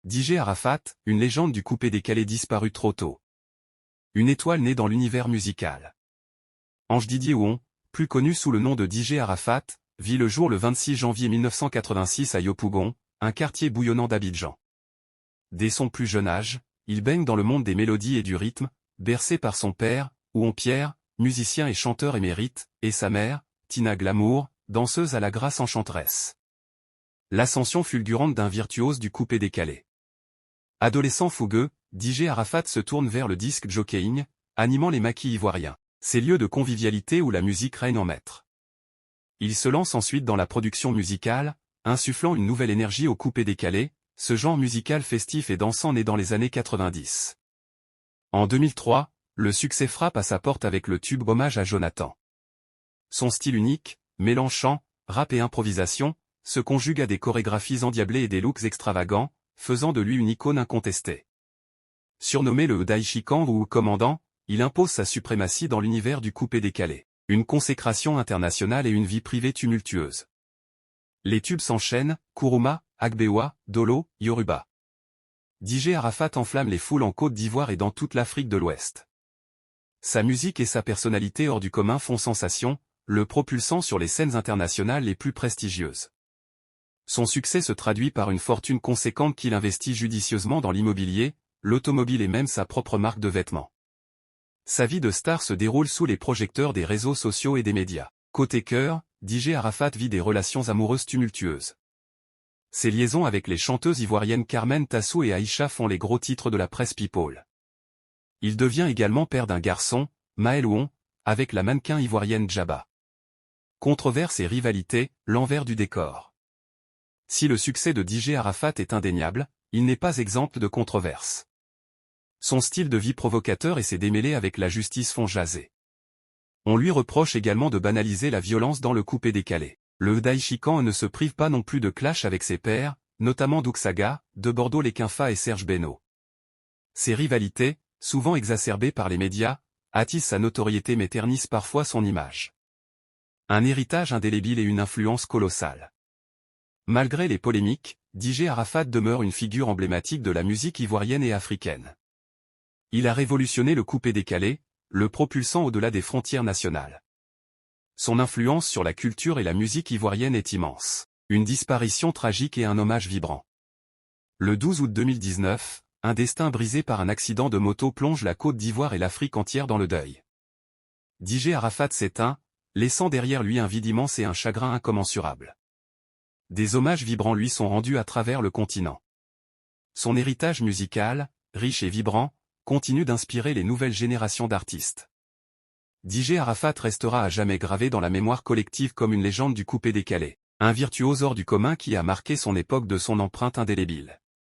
DJ Arafat, une légende du coupé-décalé disparue trop tôt. Une étoile née dans l'univers musical. Ange Didier Ouon, plus connu sous le nom de DJ Arafat, vit le jour le 26 janvier 1986 à Yopougon, un quartier bouillonnant d'Abidjan. Dès son plus jeune âge, il baigne dans le monde des mélodies et du rythme, bercé par son père, Ouon Pierre, musicien et chanteur émérite, et sa mère, Tina Glamour, danseuse à la grâce enchanteresse. L'ascension fulgurante d'un virtuose du coupé-décalé. Adolescent fougueux, DJ Arafat se tourne vers le disc jockeying, animant les maquis ivoiriens, ces lieux de convivialité où la musique règne en maître. Il se lance ensuite dans la production musicale, insufflant une nouvelle énergie au coupé-décalé, ce genre musical festif et dansant né dans les années 90. En 2003, le succès frappe à sa porte avec le tube Hommage à Jonathan. Son style unique, mêlant chant, rap et improvisation, se conjugue à des chorégraphies endiablées et des looks extravagants, faisant de lui une icône incontestée. Surnommé le Daishikan ou commandant, il impose sa suprématie dans l'univers du coupé-décalé, une consécration internationale et une vie privée tumultueuse. Les tubes s'enchaînent, Kuruma, Agbewa, Dolo, Yoruba. DJ Arafat enflamme les foules en Côte d'Ivoire et dans toute l'Afrique de l'Ouest. Sa musique et sa personnalité hors du commun font sensation, le propulsant sur les scènes internationales les plus prestigieuses. Son succès se traduit par une fortune conséquente qu'il investit judicieusement dans l'immobilier, l'automobile et même sa propre marque de vêtements. Sa vie de star se déroule sous les projecteurs des réseaux sociaux et des médias. Côté cœur, DJ Arafat vit des relations amoureuses tumultueuses. Ses liaisons avec les chanteuses ivoiriennes Carmen Tassou et Aïcha font les gros titres de la presse people. Il devient également père d'un garçon, Maël Ouon, avec la mannequin ivoirienne Djaba. Controverses et rivalités, l'envers du décor. Si le succès de DJ Arafat est indéniable, il n'est pas exempt de controverses. Son style de vie provocateur et ses démêlés avec la justice font jaser. On lui reproche également de banaliser la violence dans le coupé-décalé. Le Daishikan ne se prive pas non plus de clash avec ses pairs, notamment Douksaga, de Bordeaux-les-Quinfa et Serge Beno. Ces rivalités, souvent exacerbées par les médias, attisent sa notoriété mais ternissent parfois son image. Un héritage indélébile et une influence colossale. Malgré les polémiques, DJ Arafat demeure une figure emblématique de la musique ivoirienne et africaine. Il a révolutionné le coupé-décalé, le propulsant au-delà des frontières nationales. Son influence sur la culture et la musique ivoirienne est immense. Une disparition tragique et un hommage vibrant. Le 12 août 2019, un destin brisé par un accident de moto plonge la Côte d'Ivoire et l'Afrique entière dans le deuil. DJ Arafat s'éteint, laissant derrière lui un vide immense et un chagrin incommensurable. Des hommages vibrants lui sont rendus à travers le continent. Son héritage musical, riche et vibrant, continue d'inspirer les nouvelles générations d'artistes. DJ Arafat restera à jamais gravé dans la mémoire collective comme une légende du coupé-décalé, un virtuose hors du commun qui a marqué son époque de son empreinte indélébile.